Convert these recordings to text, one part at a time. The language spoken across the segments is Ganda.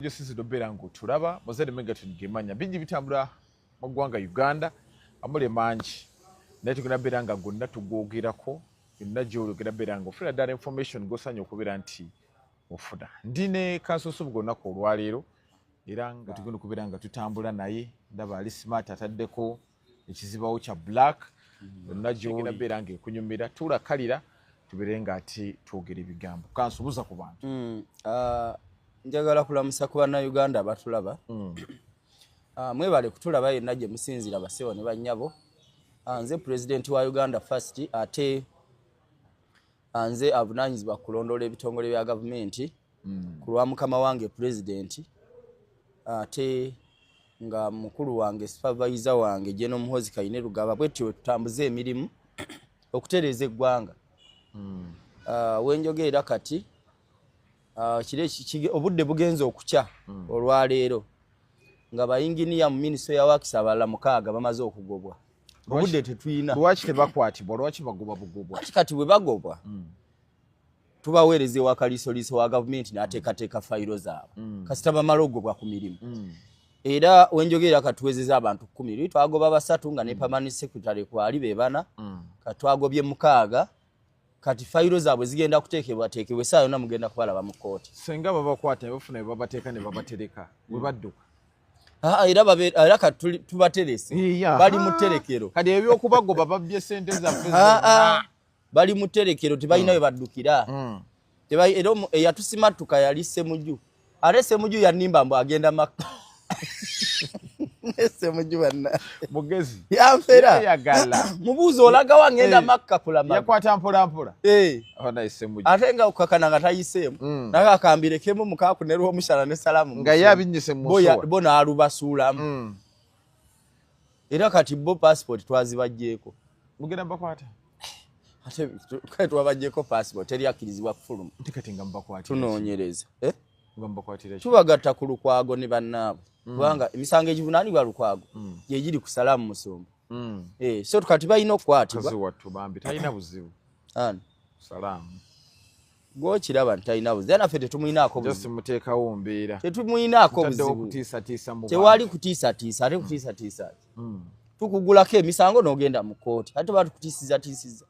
Jo sisi dobera ngo tulaba mozade mega tungemanya bingi bitambula mu ggwanga Uganda amule manji naye tugenda beranga gonna tugwogerako yonna gyologera beranga ofuna ddala information gosanya okubera nti ofuna ndine kansoso bugonnako olwaleero era nga tugenda okubeera nga tutambula naye ndaba ali smart ataddeko ekizibawo kya black yonna gyogera beranga ekunyumira tulakalira tubeere nga ate twogera ebigambo kansubuza ku bantu njagala kulamusa ku bannayuganda abatulaba mwebale kutulaba yenna gye musinzira basewo ne bannyabo nze pulezidenti wa Uganda First ate nze avunaanyizibwa kulondoola ebitongole bya gavumenti ku lwa mukama wange pulezidenti ate nga mukulu wange supervisor wange Jeno Muhoozi Kayine Lugaba bwetyo tutambuze emirimu okutereeza eggwanga wenjogerera kati obudde bugenze okukya olwaleero nga bayinginiya mu minisitule ya Works abalala 6 bamaze okugobwa obudde tetuyina lwaki tebakwatibwa lwaki bagoba bugobwa kati bwe bagobwa tubaweereza ewa kalisoliiso wa gavumenti n'ateekateeka fayiro zaabwe kasita bamala okugobwa ku mirimu era wenjogerera katuwezeza abantu 10 twagoba 3 nga ne permanent secretary kwali be 4 katwagobye 6 kati fayiro zaabwe zigenda kuteekebwa saa yonna mugenda kubalaba mu kooti senga babakwata ne bafuna babateeka ne babatereka bwe badduka era kati tubaterese bali mu tterekero kati ebyokubagoba babbye sente zaffe bali mu tterekero tebalina we baddukira era eyatusimatuka yali Ssemujju ate Ssemujju yannimba mbu agenda Makka Ssemujju banna mugezi yanfera yagala mubuuzo olaga wangenda Makka kulama yakwata mpola ona Ssemujju ate nga okakana nga tayiseemu nakakambireko mukaaku ne lw'omushana ne salamu nga yabinyise mu bo n'alubasuulamu era kati bo passport twazibajjeeko mugenda bakwata ate kale twabajjeeko passport teriyakkirizibwa kufuluma ntikati nga mbakwatira tunoonyereza mbakwatira tubagatta ku Lukwago ne bannaabo kubanga emisango egivunaanibwa Lukwago gye giri ku Salaamu Musumba so kati balina okukwatibwa kazi wattu bambi talina buzibu Salaamu gwokiraba nti talina buzibu naffe tetumuyinaako buzibu muteekawo mbeera tetumuyinaako buzibu tewali kutiisatiisa ate kutiisatiisa tukugulako emisango n'ogenda mu kooti ate batukutiisizatiisiza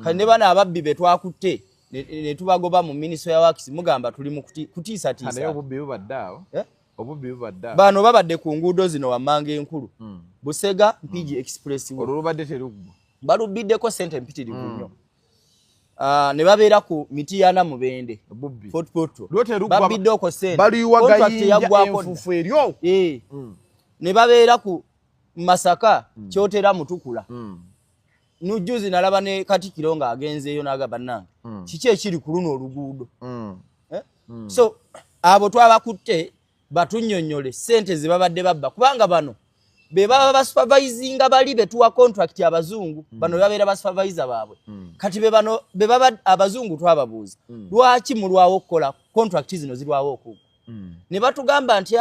kati ne bana ababbi be twakutte ne tubagoba mu minisitule ya Works mugamba tuli mu kutiisatiisa naye obubbi bubadde awo obubbi bubadde awo bano babadde ku nguudo zino wammanga enkulu Busega Mpigi Express olwo lubadde teruggwa balubiddeko sente mpitirivu nnyo ne babeera ku Mitiana Mubende Fort Portal babiddeko sente baliwagayinja enfufu eryo ne babeera ku Masaka Kyotera Mutukula Nujuzi nalaba ne Katikiro nga agenzeeyo n'agamba nange kiki ekiri ku luno oluguudo so abo twabakutte batunnyonnyole sente ze babadde babba kubanga bano be baba basupervisinga bali betuwa contract abazungu bano babeera basupervisor baabwe kati be bano be baba abazungu twababuuza lwaki mulwawo okukola contract zino zirwawo okugo ne batugamba nti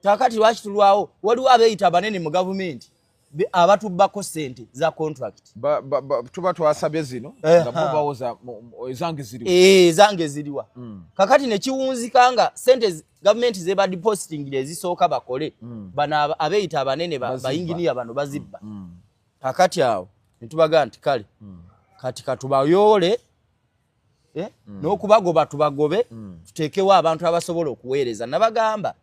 takati lwaki tulwawo waliwo abeeyita abanene mu gavumenti abatubbako sente za contract tuba twasabye zino nga mubawoza zange ziriwa kakati ne kiwunzika nga sente gavumenti zeba depositing ezisooka bakole bana abeeyita abanene bayinginiya bano bazibba kakati awo netubaga nti kale kati katubayoole n'okubagoba tubagobe tuteekewo abantu abasobola okuweereza nabagamba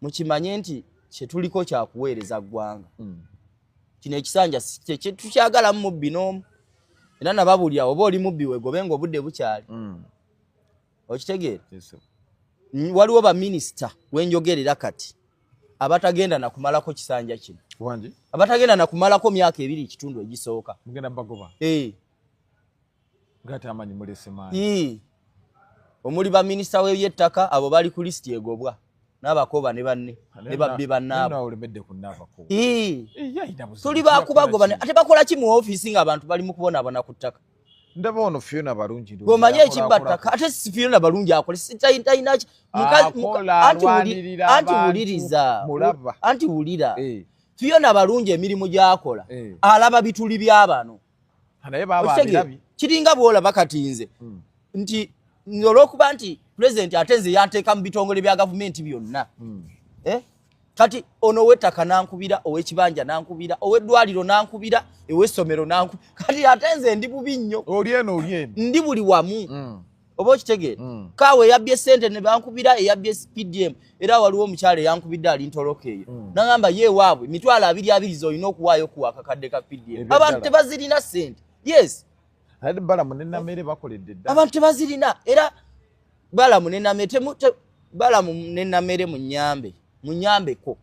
mukimanye nti kyetuliko kyakuweereza ggwanga kino ekisanja tukyagalamu mubbi n'omu era nababulya oba oli mubbi wegobe nga obudde bukyali okitegeera waliwo baminisita wenjogerera kati abatagenda nakumalako kisanja kino abatagenda nakumalako myaka 2 kitundu egisooka omuli baminisita w'ebyettaka abo bali ku lisiti egobwa n'abakoba ne banne ne babbi bannaabo tuli bakubagoba ate bakola ki mu ofiisi ng'abantu bali mu kubonaabona ku ttaka ndaba ono Fiona Balungi gomanye ekibba ttaka ate si Fiona Balungi akole sitalina anti wulira Fiona Balungi emirimu gy'akola alaba bituli by'abano kiringa bw'olaba kati nze nti olw'okuba nti president atenze yanteeka mu bitongole bya gavumenti byonna kati ono ow'ettaka nankubira ow'ekibanja nankubira ow'eddwaliro nankubira ow'essomero nankubira kati atenze ndi bubi nnyo olyeno ndi buli wamu oba okitegeera kaawe eyabbye sente ne bankubira eyabbye PDM era waliwo omukyala eyankubidde alintoloka eyo nagamba ye waabwe 220 z'olina okuwaayo ku akakadde ka PDM abantu tebazirina sente yes ate Balamu ne Namere bakoledde dda abantu tebazirina era Balamu ne Namere Balamu ne Namere munyambeko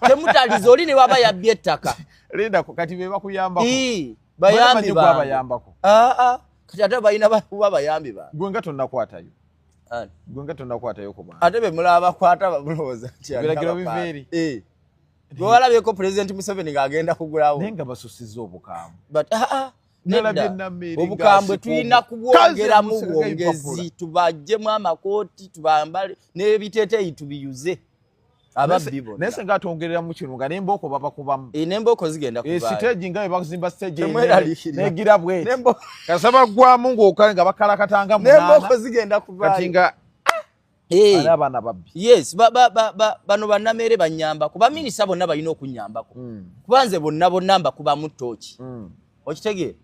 temutaliza oli ne waba yabbye ettaka linda kati be bakuyambako bayambi bayambako kati ate balina bakuba bayambi ba gwe nga tonnakwatayo ku bantu ate be mulaba bakwata babulooza biragiro biveeri gwe walabyeko President Museveni ng'agenda kugulawo naye nga basusiza obukambwe but obukambwe tulina kubwongeramu bwongezi tubajjemu amakooti tubambale n'ebiteeteeyi tubiyuze ababbi bonna naye senga atongerera mu kino nga n'embooko babakubamu n'embooko zigenda kubaayo siteegi nga bwe bazimba siteegi negira bweti kasaba ggwamu ng'okale nga bakalakatanga n'embooko zigenda kubaayo kati nga abaana babbi yes bano bannamere bannyambako baminisita bonna balina okunyambako kuba nze bonna mbakubamu ttooki okitegeera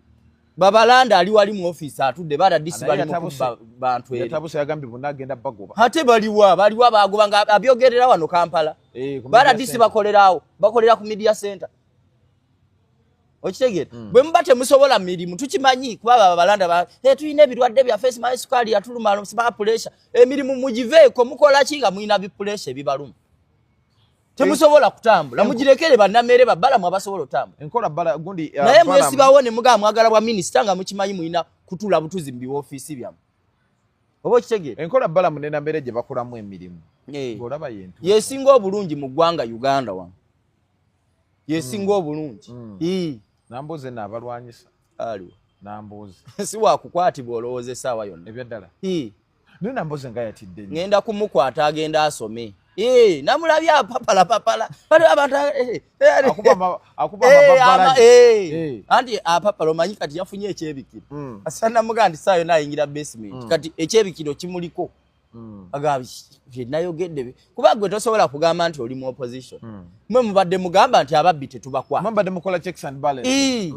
babalanda ali wali mu office atudde baradisi bali mu bantu eri yatabuse yagambye bonna agenda bagoba ate baliwa bagoba nga abyogerera wano Kampala baradisi bakolera ku media center okitegeera bwe muba temusobola mirimu tukimanyi kuba babalanda tulina ebirwadde bya face mask sukali yatuluma siba pressure emirimu mugiveeko mukola kinga muina bi pressure bibaluma temusobola kutambula mugirekere bannamere Balamu abasobola otambula enkola bala gundi naye mwesibawo ne mugaa mwagala bwa minisita nga mukimanyi muina kutula butuzi mu office byamu oba okitegeera enkola Balamu ne Namere gye bakolamu emirimu olaba yentu yesinga obulungi mu ggwanga Uganda wange yesinga obulungi namboze n'abalwanyisa aliwo namboze si wakukwatibwa olowooza essaawa yonna ebyaddala naye namboze nga yatidde ngenda kumukwata agenda asome namulabye apapala abantu akuba amababala anti apapala omanyi kati yafunye ekyebikiro asana muga nti saayo nayingira basement kati ekyebikiro kimuliko agamba nayogedde kuba gwe tosobola kugamba nti oli mu opposition mwe mubadde mugamba nti ababbi tetubakwata mubadde mukola checks and balance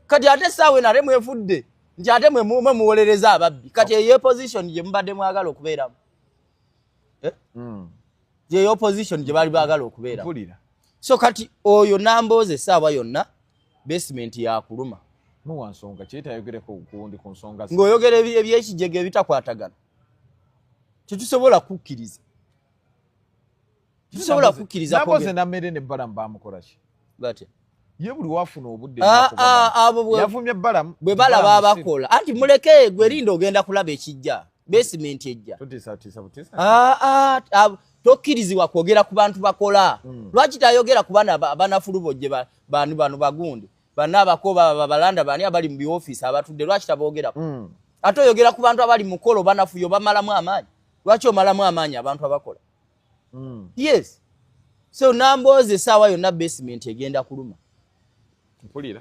kati ate saawe nale mwefudde nti ate mwe muwolereza ababbi kati eyo position gye mubadde mwagala okubeeramu je opposition je bali bagala okubeera so kati oyo Namboze saawa yonna basement ya kuluma muwansonga kyeta yogereko kundi ku nsonga ngoyogere ebyekijege bitakwatagana tetusobola kukkiriza Namboze Namere ne Balamu bamukola ki bate ye buli wafuna obudde abo yavumye Balamu bwe balaba abakola anti muleke gwe lindo ogenda kulaba ekijja basement ejja tokkirizibwa kwogera ku bantu bakola lwaki tayogera ku bana abanafulubo gye banu bagundi bana abakoba babalanda bani abali mu bioffice abatudde lwaki taboogera ate oyogera ku bantu abali mukolo banafuyo bamalamu amaanyi lwaki omalamu amaanyi abantu abakola yes so Namboze saawa yonna basement egenda kuluma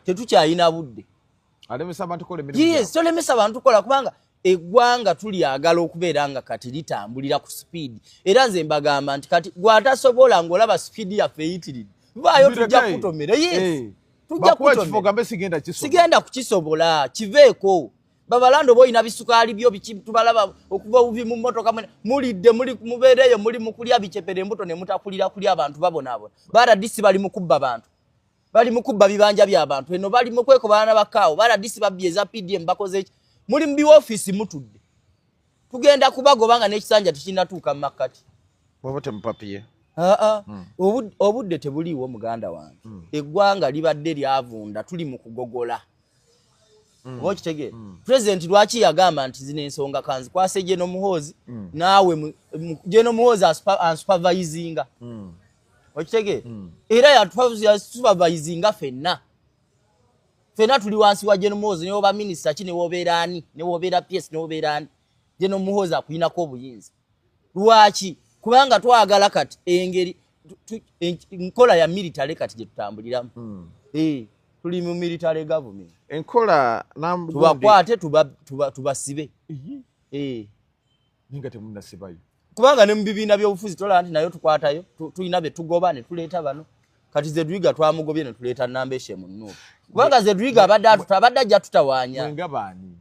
tetukyalina budde yes tolemesa abantu kola kubanga eggwanga tulyagala okubeera nga kati litambulira ku speed era nze mbagamba nti kati gwatasobola ng'olaba speed yaffe eyitiridde vaayo tujja kutomera tujja kutomera sigenda kukisobola kiveeko babalanda oba olina bisukaali byo tubalaba okuva obuvi mu mmotoka mulidde mubeereeyo muli mu kulya bicepere embuto ne mutakulira kulya abantu babonaabona baradisi bali mu kubba bantu bali mu kubba bibanja by'abantu eno bali mu kwekobana bakaawo baradisi babbye eza PDM bakoze muri mbi office mutudde tugenda kubagoba nga n'ekisanja tukinatuuka mu makati bobote mupapiye obudde tebuliiwo muganda wange eggwanga libadde lyavunda tuli mu kugogola okitegeera president lwaki yagamba nti zino ensonga kanzi kwase Jeno Muhoozi naawe Jeno Muhoozi ansupervisinga okitegeera era yasupervisinga ffenna tuli wansi wa Jeno Muhoozi ne oba minister ki ne wobeera ani ne wobeera PS ne wobeera ani Jeno Muhoozi akuyinako obuyinza lwaki kubanga twagala kati engeri nkola ya military kati gye tutambuliramu tuli mu military government enkola tubakwate tubasibe ninga temunnasibayo kubanga ne mu bibiina by'obufuzi tola nti nayo tukwatayo tulina be tugoba ne tuleeta bano kati Zedwiga twamugobye ne tuleeta Nambeshe mu Nuupu kubanga Zedwiga abadde ajja tutawaanya mwenga baani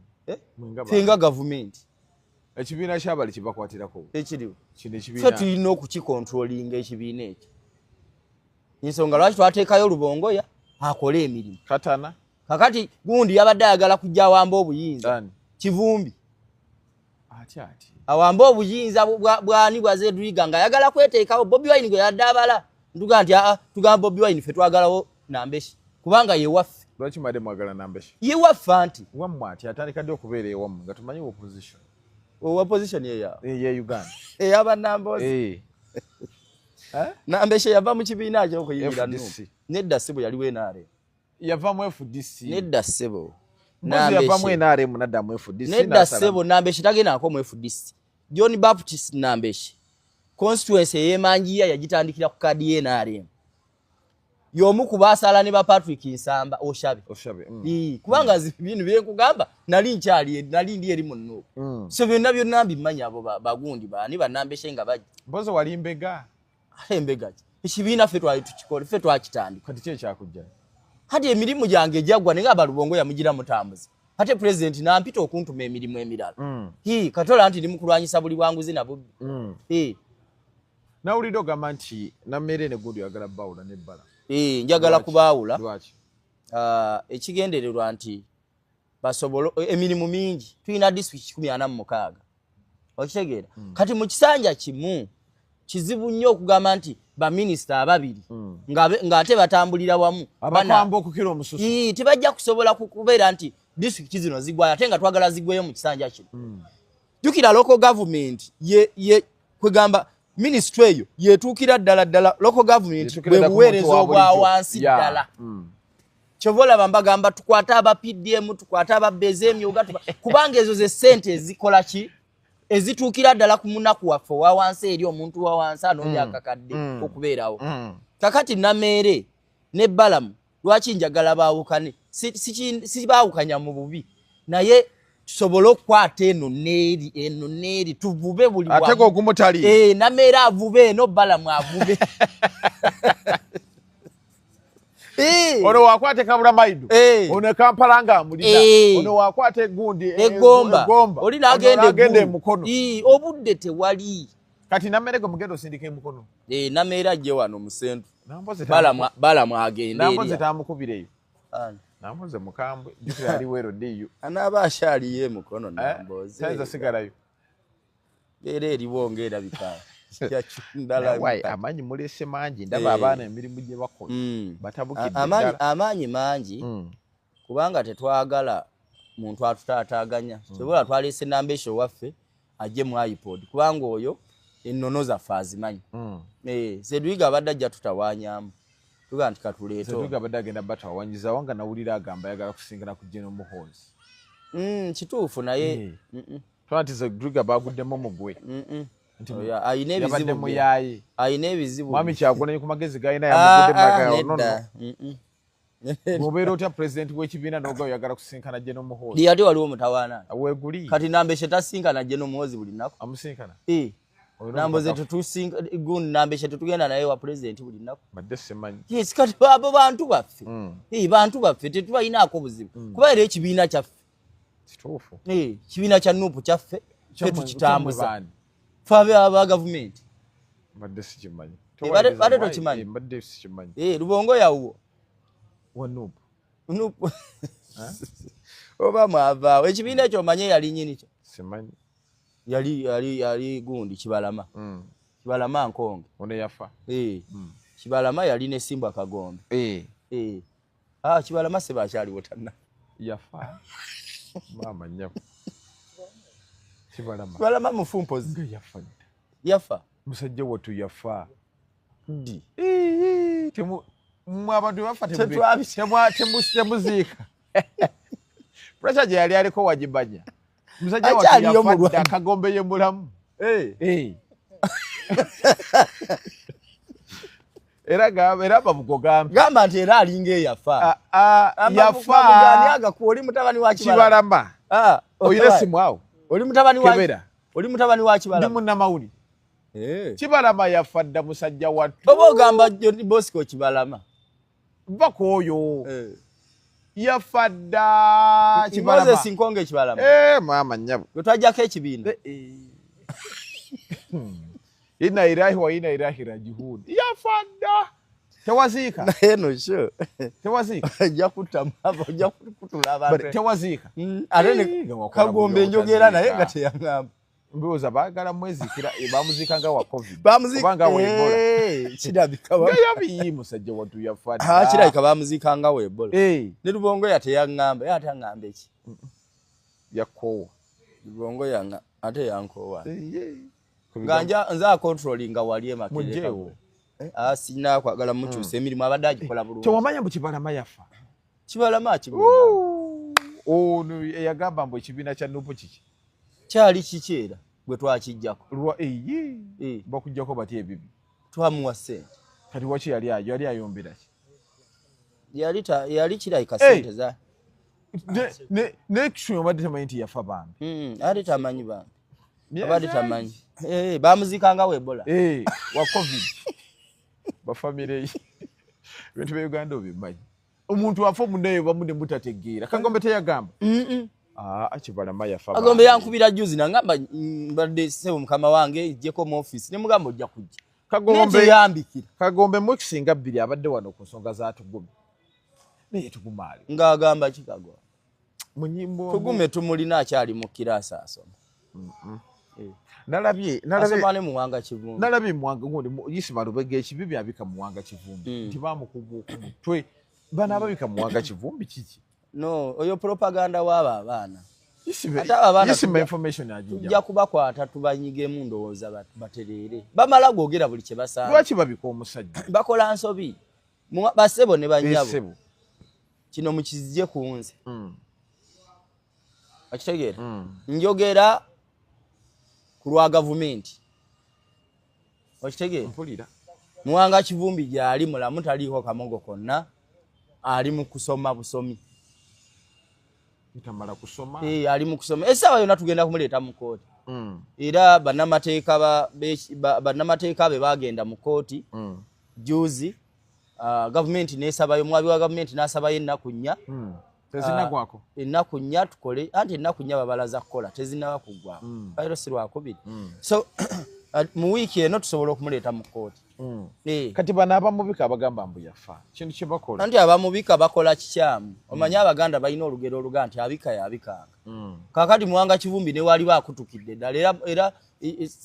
finga gavumenti ekibiina kyabali kibakwatirako ekiriwo kino ekibiina ffe tulina okukikontrolinga ekibiina ekyo ensonga lwaki twateekayo Lubongoya akole emirimu katana kakati gundi yabadde ayagala kujja awamba obuyinza Kivumbi ati awamba obuyinza bwani bwa Zedwiga nga ayagala kweteekawo Bobi Wine gwe yadde abala ntuga nti tugamba Bobi Wine ffe twagalawo Nambeshe kubanga ye waffe lwaki madde mwagala Nambeshe ye waffe anti wammwe ati atandika ddi okubeera ewammwe nga tumanyi opposition opposition ye Uganda eyaba Nambozi Nambeshe yava mu kibiina ky'okuyimira Nuupu nedda ssebo yali wenaare yava mu FDC nedda ssebo yava mu NRM nadda mu FDC nedda ssebo Nambeshe tagenda nako mu FDC John Baptist Nambeshe constituency y'Emanjiya yagitandikira ku kadi y'NRM yomu kubasala ne ba Patrick Nsamba Oshabe kubanga bintu byenkugamba nali ndi eri mu Nuupu so byonna mbimanya abo bagundi bani ba Nambeshe nga bajja mbozo wali Mbega Mbega ekibiina ffe twali tukikole ffe twakitandika kati kye kyakujja hati emirimu gyange ejjagwa ne ngaba Lubongoya mugira mutambuzi ate president nampita okuntuma emirimu emirala katola nti ndi mu kulwanyisa buli bwanguzi na bubbi nawulidde ogamba nti Nammere ne Gundi oyagala bawula n'ebbala njagala kubaawula lwaki ekigendererwa nti basobolo emirimu mingi tulina district 146 okitegeera kati mu kisanja kimu kizibu nnyo okugamba nti baminisita ababiri ng'ate batambulira wamu abakamba okukira omususu tebajja kusobola kubeera nti district zino zigwayo ate nga twagala zigweyo mu kisanja kino jjukira local government kwegamba ministry eyo yetuukira ddala local government bwe buweereza obwa wansi ddala kyova olaba mbagamba tukwate aba PDM tukwate aba bezemyoga kubanga ezo ze ssente ezikola ki ezituukira ddala ku munaku waffe owa wansi eri omuntu wa wansi anoonya akakadde okubeerawo kakati Nammere ne Balamu lwaki njagala baawukane si baawukanya mu bubi naye tusobole okukwata eno neeri tuvube buli ate gogumutali Nammere avube eno Balamu avube ono wakwate Kabula Maidu ono Kampala nga amulina ono wakwate Gundi Egomba oli nagende mukono obudde tewali kati Nammere go mugendo sindika emukono Nammere ajje wano mu sentu Balamu agende namboze tamukubireyo namboze mukambwe jukira ali wero diyo anaba ashali ye mukono namboze taza sigarayo eri wongera bikaya ndala wai amanyi mulese manji ndaba abana emirimu gye bakola batabukidde amanyi manji kubanga tetwagala muntu atutaataganya sobola twalese Nambeshe waffe ajje mu iPod kubanga oyo ennono zaffe azimanyi Zedwiga abadde ajja tutawaanyamu tuga nti katuleeto Zedwiga abadde agenda batawanyiza wanga nawulira agamba ayagala kusingana ku General Muhoozi kituufu naye twanti Zedwiga baguddemu mugwe ayina ebizibu mwami Kyagulanyi ku magezi galina yamugudde mubeera otya president w'ekibiina n'oga oyagala kusinkana General Muhoozi ate waliwo mutawaana weeguli kati Nambeshe tasinkana General Muhoozi buli nnaku amusinkana namboze gundi Nambeshe tetugenda naye wa president buli nnaku badde simanyi yes kati abo bantu baffe bantu baffe tetubalinaako buzibu kuba era ekibiina kyaffe kituufu kibiina kya Nuupu kyaffe ffe tukitambuza ffe aba gavumenti badde sikimanyi badde tokimanyi badde sikimanyi Lubongoya wo wa Nuupu oba mwavaawo ekibiina ekyo omanye yali nnyini kyo simanyi yali gundi Kibalama Kibalama Nkonge ono yafa Kibalama yali ne Simba Kagombe Kibalama seba akyaliwo tanna yafa mama nyafu Kibalama mufumpozi yafa musajja watu yafa ndi mwe abantu bafa temuziika pressure gye yali aliko wagibanya musajja watu yafa Kagombe ye mulamu era bamugogambe gamba nti era alinga eyafa yafa agakuwa oli mutabani wa Kibalama oyina simu awo oli mutabani wa Kebera. oli mutabani wa Kibalama Ndi munnamawuli. Kibalama yafadda musajja wattu. oba ogamba John Bosco Kibalama Vako oyo. Yafadda Kibalama. Moses Nkonge Kibalama Mama nyabo. twajjako ekibiina Inna ilahi wa inna ilahi rajiun. Yafadda. Tewaziika. naye no sho Tewaziika. ajja kutamaba ajja kutula abantu Tewaziika. ate ne Kagombe njogera naye nga teyaŋŋamba Mbiwoza baagala mwezikira bamuziika nga wa COVID. bamuziika Kubanga wa Ebola. kirabika Yabi musajja wattu yafadda. kirabika bamuziika nga wa Ebola ne Lubongo yateyaŋŋamba ye ate aŋŋamba eki yakoowa. Lubongo ate yankoowa nga nza controlling nga wali Makerere sina kwagala mukyusa emirimu abadde agikola bulungi Tewamanya mbu Kibalama yafa. Kibalama Ono eyagamba mbu ekibiina kya Nuupu kiki kyali kiki era bwe twakijjako bakujjako batya ebibi twamuwa ssente kati waki yali ayombera ki yali kirayika ssente za nekisumi obadde tamanyi nti yafa bambi ate tamanyi bambi abadde tamanyi bamuziikanga wa Ebola wa COVID bafamire ye ebintu bya Uganda obimanyi omuntu afa omunnayo bamu ne mutategeera Kagombe teyagamba Kibalama yafa Kagombe yankubira juzi nangamba mbadde sebo mukama wange ijjeko mu office ne mugamba ojja kujja Kagombe yambikira Kagombe mu kisinga bbiri abadde wano ku nsonga za tugumi naye tugumaali ng'agamba kikago mu nnyimbo tugume tumulina akyali mu kirasi asoma nalabye muwanga Kivumbi nalabye muwanga gundi Yisima Lubega ekibi byabika muwanga Kivumbi nti bamukugu ku mutwe bana ababika muwanga Kivumbi kiki no oyo propaganda waba abaana Yisima information ajinja tujja kubakwata tubanyigemu ndowooza baterere bamala gwogera buli kye basanga lwaki babika omusajja bakola nsobi basebo ne banyabo kino mukizije kunze akitegeera njogera ku lwa gavumenti okitegeera mpulira muwanga Kivumbi gyali mulamu taliiko kamogo konna ali mu kusoma busomi ntamala kusoma ali mu kusoma essaawa yonna tugenda kumuleeta mu kooti era bannamateeka be bagenda mu kooti juzi gavumenti nesabayo mwabi wa gavumenti n'asabayo ennaku nnya tezinagwako ennaku nnya tukole anti ennaku nnya babalaza kukola tezinaba kuggwako kayiro si lwakubiri so mu wiiki eno tusobola okumuleeta mu kooti kati bano abamubika abagamba mbu yafa kintu kye bakola anti abamubika bakola kikyamu omanye Abaganda balina olugero oluga nti abika yabikanga kakati muwanga Kivumbi ne wali bakutukidde ddala era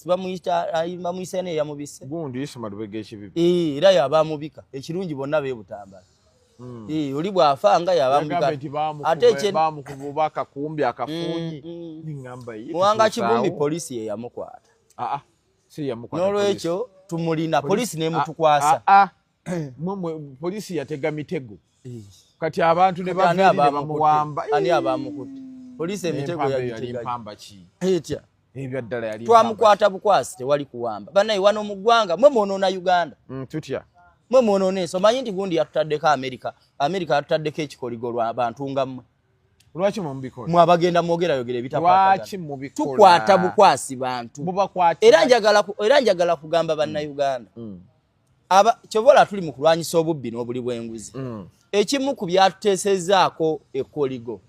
bamuyisa ne yamubise gundi Yisima Lubega ekibibi era yabamubika ekirungi bonna beebutambala oli bwafa nga yabamubika ate bamukuba akakumbi akafunyi ningamba muwanga Kivumbi polisi ye yamukwata n'olwekyo tumulina polisi nemutukwasa polisi yatega mitego kati abantu ne bamuwamba ani abamukutte polisi emitego yalimpamba ki etya ebyo ddala yali twamukwata bukwasi tewali kuwamba banaye wano mu ggwanga mwe mwonoona Uganda tutya mwe mwonoona ensi omanyi nti gundi yatutaddeko Amerika yatutaddeko ekikoligo lw'abantu nga mmwe lwaki mubikola mwe abagenda mwogerayogera lwaki mubikola tukwata bukwasi bantu era njagala kugamba bannayuganda kyobola tuli mu kulwanyisa obubbi n'obuli bw'enguzi ekimu ku byatuteesezaako ekoligo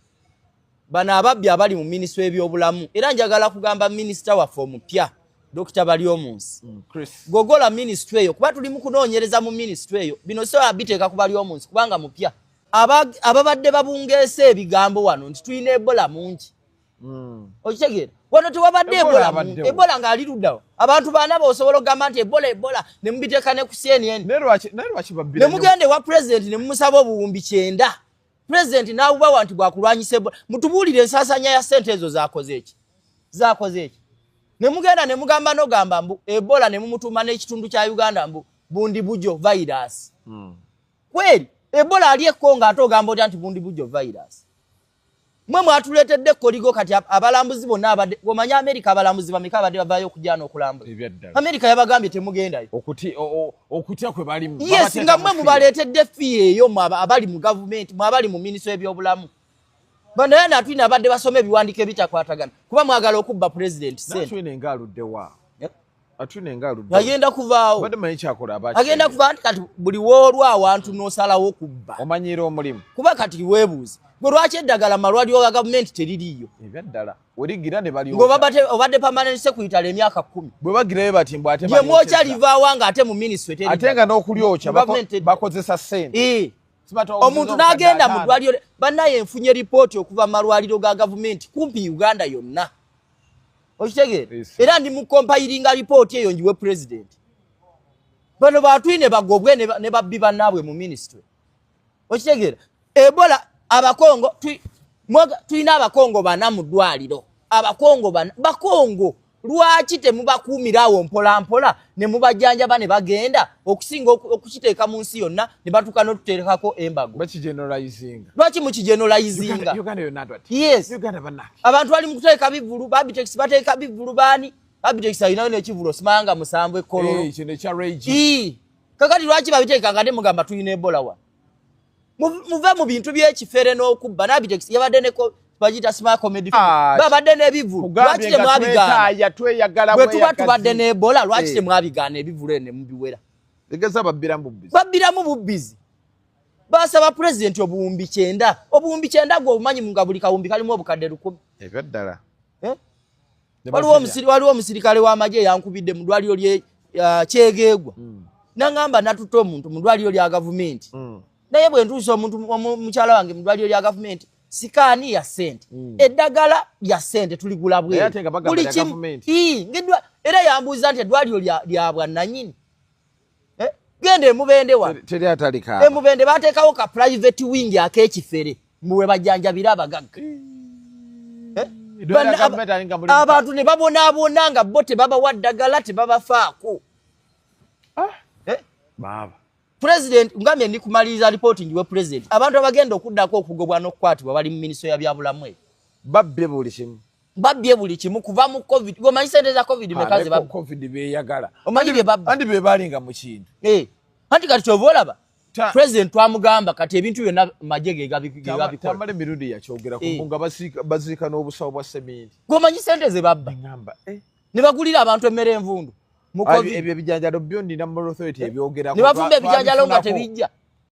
bano ababbi abali mu minisitule y'ebyobulamu era njagala kugamba minisita waffe omupya Dr. Balyomunsi gogola minisitule eyo kuba tuli mu kunoonyereza mu minisitule eyo bino so abiteeka ku Balyomunsi kubanga mupya ababadde babungeesa ebigambo wano nti tulina Ebola mungi okitegeera wano tewabadde Ebola ng'ali luddawo abantu baana b'osobola okugamba nti Ebola ne mubiteeka ne ku CNN ne mugende wa pulezidenti ne mumusaba obuwumbi 9 pulezidenti n'abubawa nti bwakulwanyisa Ebola mutubuulire ensaasanya ya ssente ezo zaakoze eki ne mugenda ne mugamba n'ogamba mbu Ebola ne mumutuuma n'ekitundu kya Uganda mbu bundi bujo virus kweri Ebola ali ekkonga ate ogamba otya nti bundi bujo virus mwe mwatuleetedde koligo kati abalambuzi bonna abadde omanya Amerika abalambuzi bameka abadde bavaayo okujja n'okulambula Amerika yabagambye temugendayo okutya kwe balimu nga mmwe mubaleetedde fee eyo abali mu gavumenti abali mu minisitule y'ebyobulamu bano yana twina abadde basome biwandike bitakwatagana kuba mwagala okubba president sente twine ngaludde wa atwine ngaludde agenda kuvaawo bade manyi kyakola abachi agenda kuva kati buli woolwa awantu n'osalawo okubba omanyira omulimu kuba kati weebuuze gwe lwaki eddagala malwaliro ga gavumenti teririiyo ebyaddala werigira ne bali obadde permanent secretary emyaka 10 bwe bagirayo bati mbw ate ye mwocha livaawo nga ate mu ministry teri ate nga n'okulyokya bakozesa sente omuntu n'agenda mu ddwaliro bannaye enfunye ripooti okuva malwaliro ga gavumenti kumpi Uganda yonna okitegeera era ndi mu compilinga ripooti eyo njiwe president bano batwine bagobwe ne babbi bannaabwe mu ministry okitegeera Ebola abakongo tuyina abakongo bana mu ddwaliro abakongo bana bakongo lwaki temubakuumirawo mpola mpola ne mubajjanjaba ne bagenda okusinga okukiteeka mu nsi yonna ne batuuka n'otuterekako embago lwaki mukigeneralizinga yes abantu bali mu kuteeka bivulu babitex bateeka bivulu baani babitex alinayo n'ekivulu osimanga musanvu ekkololo kakati lwaki babiteeka nga ne mugamba tulina Ebola wa muve mu bintu by'ekifere n'okubba n'abitex yabadde neko bagita smart comedy babadde n'ebivulu lwaki temwabigaana bwe tuba tubadde n'Ebola lwaki temwabigaana ebivulu ne mubiwera babbiramu bubbizi basaba president obuwumbi 9 gw'obumanyi nga buli kawumbi kalimu obukadde 10 ebyaddala waliwo omusirikale w'amagye yankubidde mu ddwaliro lye Kyegeegwa nangamba natuta omuntu mu ddwaliro lya gavumenti naye bwe ntuuse omuntu mukyala wange mu ddwaliro lya gavumenti sikaani ya sente eddagala lya sente tuligula buli kimu era yambuuza nti eddwaliro lya bwannannyini genda emubende wa emubende bateekawo ka private wing ak'ekifere mbuwe bajjanjabira abagagga abantu ne babonaabona nga bo tebabawa ddagala tebabafaako president ngambye ndi kumaliriza reporting we president abantu abagenda okuddako okugobwa n'okukwatibwa bali mu ministry ya byabulamu babbye buli kimu kuva mu covid gomanyi sente za covid mekaze covid beyagala andi be balinga mu kintu anti kati kyova olaba president twamugamba kati ebintu byonna majje ge gabikola tamale mirundi yakyogera ku mbunga baziika n'obusawo bwa seminti gomanyi sente ze babba ne bagulira abantu emmere envundu ebyo ebijanjalo byo ndina mu authority ebyogera ne bafumba ebijanjalo nga tebijja